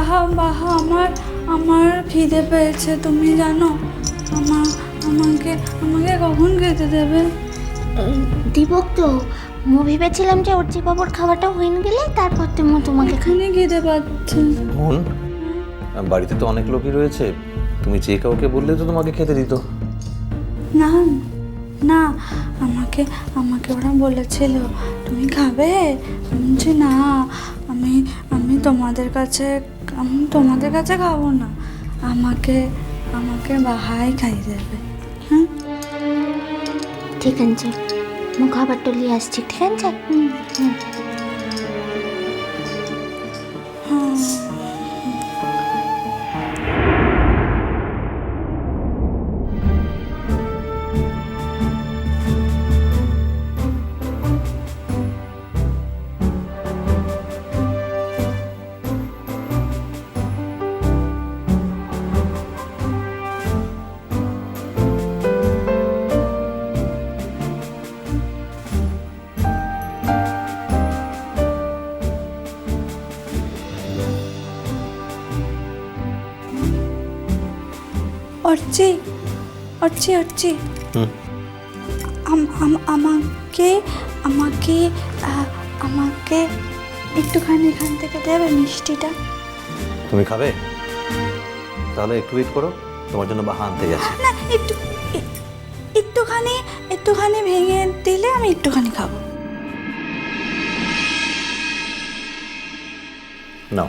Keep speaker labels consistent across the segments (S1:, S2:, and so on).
S1: বাহা বাহা আমার আমার খিদে পেয়েছে, তুমি জানো? আমাকে আমাকে কখন খেতে দেবে?
S2: দিবক তো মু ভেবেছিলাম যে অর্চি বাবুর খাওয়াটা হয়ে গেলে তারপর তুমি তোমাকে
S1: এখানে খিদে পাচ্ছে।
S3: মন, বাড়িতে তো অনেক লোকই রয়েছে, তুমি যে কাউকে বললে তো তোমাকে খেতে দিত।
S1: না না, আমাকে আমাকে ওরা বলেছিল তুমি খাবে, আমি বলছি না, আমি আমি তোমাদের কাছে খাবো না, আমাকে আমাকে বাহাই খাই দেবে। হ্যাঁ
S2: ঠিক আছে, মু খাবারটা নিয়ে আসছি, ঠিক আছে?
S1: হ্যাঁ। অর্চি অর্চি অর্চি, আমাকে আমাকে আমাকে একটুখানি এখান থেকে দেবে মিষ্টিটা?
S3: তুমি খাবে? তাহলে একটু ওয়েট করো, তোমার জন্য বাহা আনতে গেছে।
S1: না, একটুখানি একটুখানি ভেঙে দিলে আমি একটুখানি খাবো।
S3: নাও।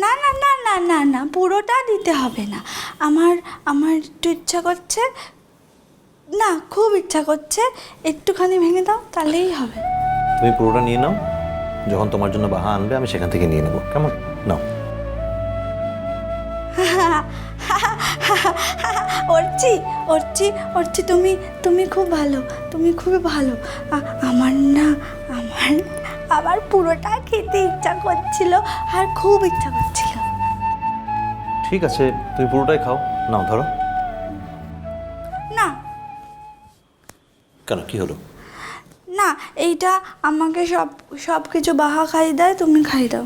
S1: না না না না না না, পুরোটা দিতে হবে না। আমার আমার একটু ইচ্ছা করছে, না খুব ইচ্ছা করছে, একটুখানি ভেঙে দাও তাহলেই হবে।
S3: তুমি পুরোটা নিয়ে নাও, যখন তোমার জন্য বাহা আনবে আমি সেখান থেকে নিয়ে নেবো, কেমন? নাও।
S1: অর্চি অর্চি অর্চি, তুমি খুব ভালো, তুমি খুবই ভালো। আমার না আমার আবার পুরোটা খেতে ইচ্ছা করছিল, আর খুব ইচ্ছা করছিল।
S3: ঠিক আছে, তুমি পুরোটাই খাও, নাও ধরো।
S1: না
S3: কেন, কি হলো?
S1: না, এইটা আমাকে সব কিছু বাহা খাই দেয়, তুমি খাই দাও।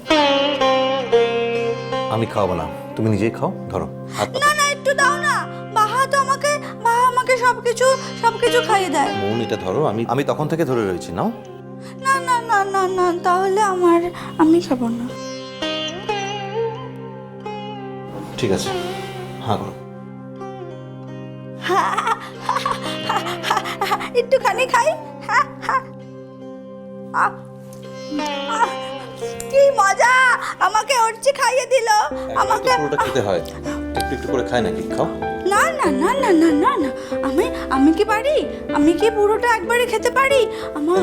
S3: আমি খাওয়াবো না, তুমি নিজেই খাও, ধরো হাত
S1: না না, একটু দাও না, বাহা আমাকে সবকিছু খাইয়ে দেয়।
S3: মন, এটা ধরো, আমি তখন থেকে ধরে রয়েছি, নাও।
S1: না না না না না, তাহলে আমি খাবো না।
S3: ঠিক আছে, হ্যাঁ করো।
S1: একটুখানি খাই। কি মজা, আমাকে অর্চি খাইয়ে দিল। আমাকে
S3: পুরোটা খেতে হয়, একটু একটু করে খায় নাকি? খাও।
S1: না না না না না না না, আমি কি পারি? আমি কি পুরোটা একবারে খেতে পারি? আমার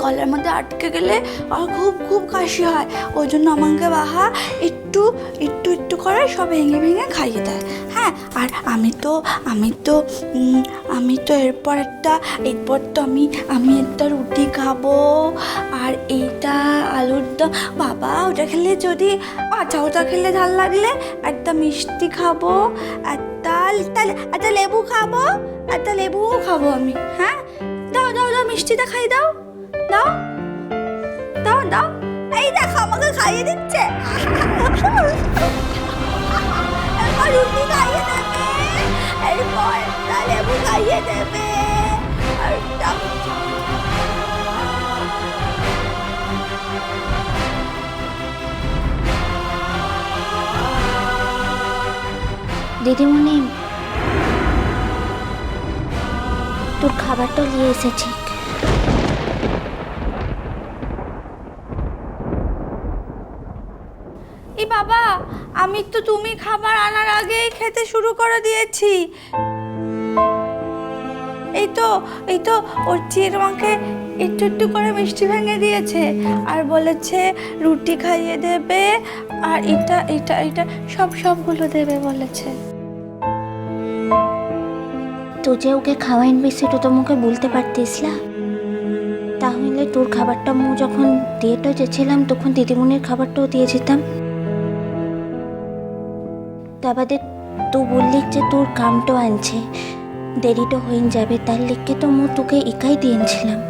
S1: গলার মধ্যে আটকে গেলে আর খুব কাশি হয়, ওই জন্য আমাকে বাহা একটু একটু একটু করে সব ভেঙে ভেঙে খাইয়ে দেয়। হ্যাঁ, আর আমি তো এরপর তো আমি একটা রুটি খাবো, আর এইটা আলুর দম, বাবা ওটা খেলে যদি ওটা খেলে ঝাল লাগলে একটা মিষ্টি খাবো, একটা লেবু খাবো, একটা লেবুও খাবো আমি। হ্যাঁ, দাও দাও দাও, মিষ্টিটা খাই দাও, দাও দাও দাও, এই দেখো আমাকে খাইয়ে দিচ্ছে। এরপর রুটি খাইয়ে দেবে, এরপর একটা লেবু খাইয়ে দেবে,
S2: দিদিমণি, তোর খাবারটা নিয়ে এসেছি।
S1: এই বাবা, আমি তো তুমি খাবার আনার আগেই খেতে শুরু করে দিয়েছি। এই তো অর্চি আমাকে একটু একটু করে মিষ্টি ভেঙে দিয়েছে, আর বলেছে রুটি খাইয়ে দেবে, আর এটা সবগুলো দেবে বলেছে।
S2: তুই যে ওকে খাওয়াইনবি সেটা তো মুখে বলতে পারতিস না? তাহলে তোর খাবারটা মু যখন দিয়েটা যেছিলাম তখন দিদিমণির খাবারটাও দিয়ে যেতাম। তা বাদে তুই বললি যে তোর কামটাও আনছে, দেরিটা হয়ে যাবে, তার লিখে তো মু তোকে একাই দিয়েছিলাম।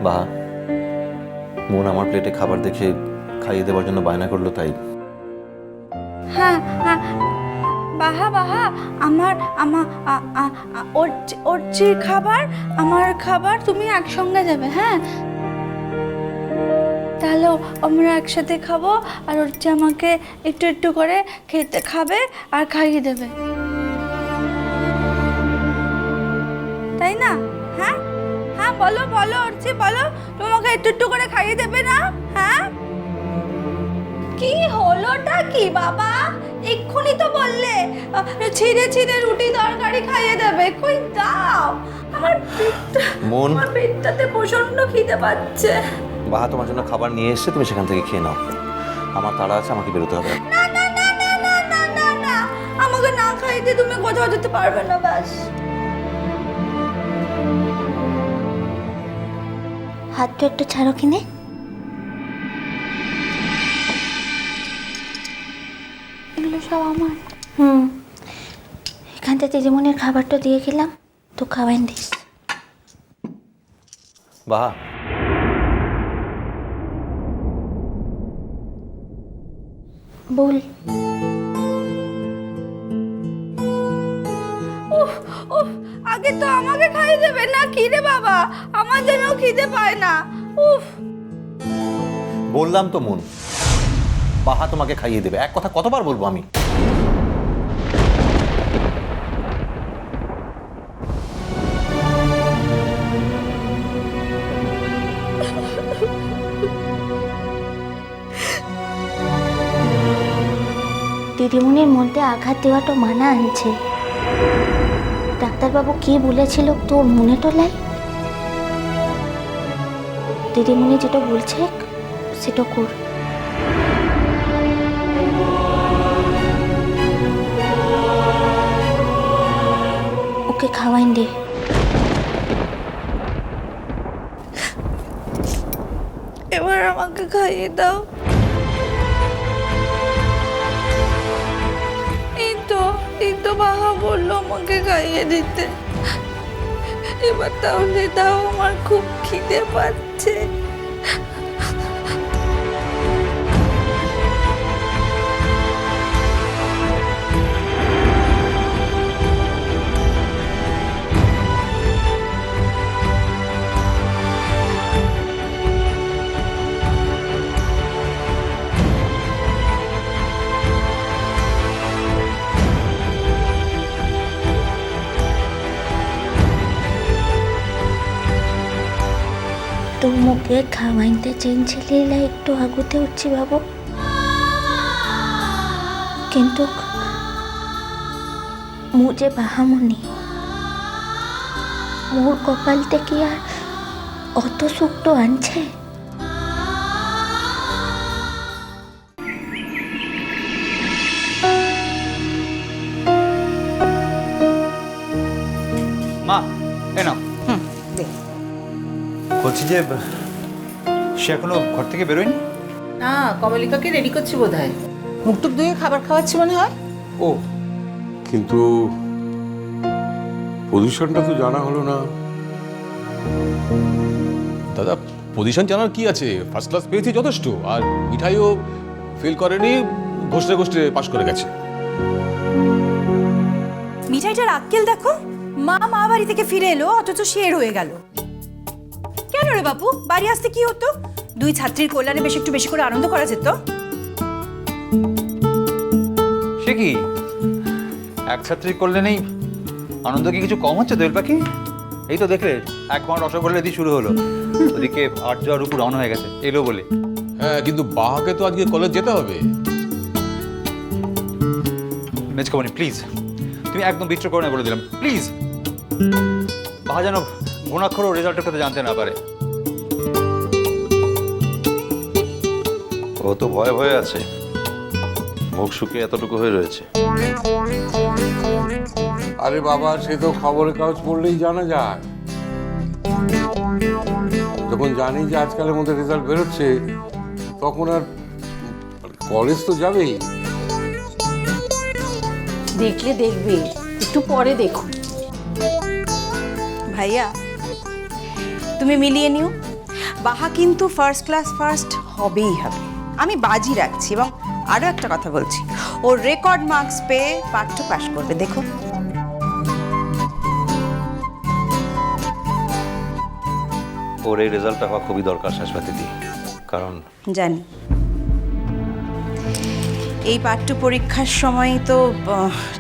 S3: বাহা, মন আমার প্লেটে খাবার দেখে খাইয়ে দেওয়ার জন্য বায়না করলো তাই।
S1: হ্যাঁ হ্যাঁ, বাহা বাহা, আমার আমার ওর যে খাবার আমার খাবার তুমি একসঙ্গে দেবে, হ্যাঁ? তাহলে আমরা একসাথে খাবো, আর ওর যে আমাকে একটু একটু করে খাবে আর খাইয়ে দেবে, তাই না? হ্যাঁ হ্যাঁ, বলো বলো অর্চি, বলো তোমাকে একটু একটু করে খাইয়ে দেবে না? হ্যাঁ, কি হলোটা কি বাবা? এক্ষুনি তো বললে ছিঁড়ে ছিঁড়ে রুটি তরকারি খাইয়ে দেবে, কই দাও। আমার পেটটাতে প্রচন্ড খিদে পাচ্ছে।
S3: বাহা তোমার জন্য খাবার নিয়ে এসেছে, তুমি সেখান থেকে খেয়ে নাও। আমার তাড়া আছে, আমাকে বেরোতে হবে।
S1: না না না না না না না না, আমাকে না খাইতে তুমি কোথাও যেতে পারবে না, ব্যাস।
S2: হাতটা একটু ছাড়ো কিনে।
S1: এগুলো সব আমার।
S2: এখানটা দিদিমণির খাবারটা দিয়ে গেলাম, তো খাওয়াইন দিস।
S3: বাহা,
S2: বল।
S1: উফ উফ, আগে তো আমাকে খাইয়ে দেবে না? কি রে বাবা, আমার যেন খিদে পায় না। উফ,
S3: বললাম তো মন, বাহা তোমাকে খাইয়ে দেবে। এক কথা কতবার বলবো আমি?
S2: দিদিমণির মধ্যে আঘাত দেওয়াটা মানা আনছে। ডাক্তারবাবু কি বলেছিল তোর মনে তো লাই? দিদিমণি যেটা বলছে সেটা কর। ওকে খাওয়াইন দে।
S1: এবার আমাকে খাইয়ে দাও। এই তো বাবা বললো আমাকে খাইয়ে দিতে। এবার তাহলে দাও, আমার খুব খিদে পাচ্ছে।
S2: তো মুখে খাওয়াইতে চেয়েছিলি একটু আগুতে উঠছি বাবু, কিন্তু মুঝে বাহামনি মোর কপালতে কি আর অত সুখ তো আনছে?
S4: মা এ নাও। বলছি যে সে এখনো ঘর থেকে বেরোয়নি?
S5: না, কমলিকাকে রেডি করছি বোধ হয়। মুখটুক ধুয়ে খাবার খাওয়াচ্ছি মনে হয়।
S4: ও,
S6: কিন্তু পজিশনটা তো জানা হলো না।
S7: দাদা, পজিশন জানার কি আছে? ফার্স্ট ক্লাস পেয়েছি যথেষ্ট। আর মিঠাইও ফেল করেনি, ঘষতে ঘষতে পাশ করে গেছে।
S8: মিঠাইটার আক্কেল দেখো, মা বাড়ি থেকে ফিরে এলো অথচ শের হয়ে গেল। কেন রে বাপু, বাড়ি আসতে কি হতো? দুই ছাত্রীর কল্যাণে বেশ একটু বেশি করে আনন্দ করা যেত।
S4: সে কি এক ছাত্রী করলে নেই আনন্দ কি কিছু কম হচ্ছে দোয়েল পাখি? এই তো দেখলে 1 ঘন্টা রসগোল্লা দিয়ে শুরু হলো, ওদিকে আর্য আর উপর রওনা হয়ে গেছে এলো বলে।
S7: হ্যাঁ, কিন্তু বাহাকে তো আজকে কলেজ যেতে হবে।
S4: মেজকামনি প্লিজ, তুমি একদম বিচ্ছু করে না বলে দিলাম প্লিজ। বাহা যেন ঘুণাক্ষর রেজাল্টের কথা জানতে না পারে।
S3: ও তো ভয়ে ভয়ে আছে, মুখ শুকিয়ে এতটুকু হয়ে রয়েছে।
S6: আরে বাবা, সে তো খবরের কাগজ পড়লেই জানা যায়। যখন জানি যে আজকালের মধ্যে রেজাল্ট বেরোচ্ছে, তখন আর কলেজ তো যাবেই।
S5: দেখলে দেখবে, একটু পরে দেখো।
S8: ভাইয়া, তুমি মিলিয়ে নিও, বাহা কিন্তু ফার্স্ট ক্লাস ফার্স্ট হবেই হবে।
S9: আমি বাজি রাখছি। এবং আরও একটা কথা বলছি, ও রেকর্ড মার্কস পেয়ে পাঠ্য পাশ করবে, দেখো।
S3: ওর এই রেজাল্টটা হওয়া খুবই দরকার শাশ্বতী দি, কারণ
S9: জানি এই পাঠ্য পরীক্ষার সময় তো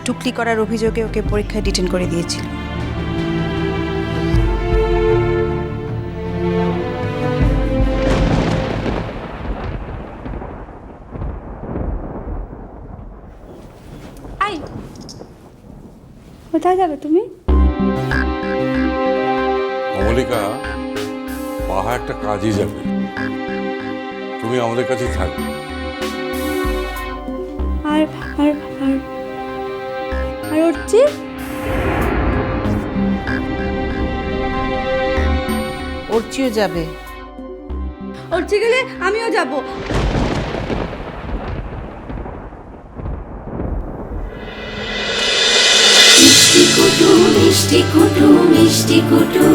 S9: টুকলি করার অভিযোগে ওকে পরীক্ষায় ডিটেন করে দিয়েছিল।
S1: আই কোথায় যাবে তুমি?
S6: কমলিকা, পাহা একটা কাজে যাবে, তুমি আমাদের কাছেই থাকবে।
S1: আর আর আর আর অর্চি?
S5: অর্চিও যাবে।
S1: অর্চি গেলে আমিও যাব।
S2: মিষ্টি কুটু মিষ্টি কুটু মিষ্টি কুটু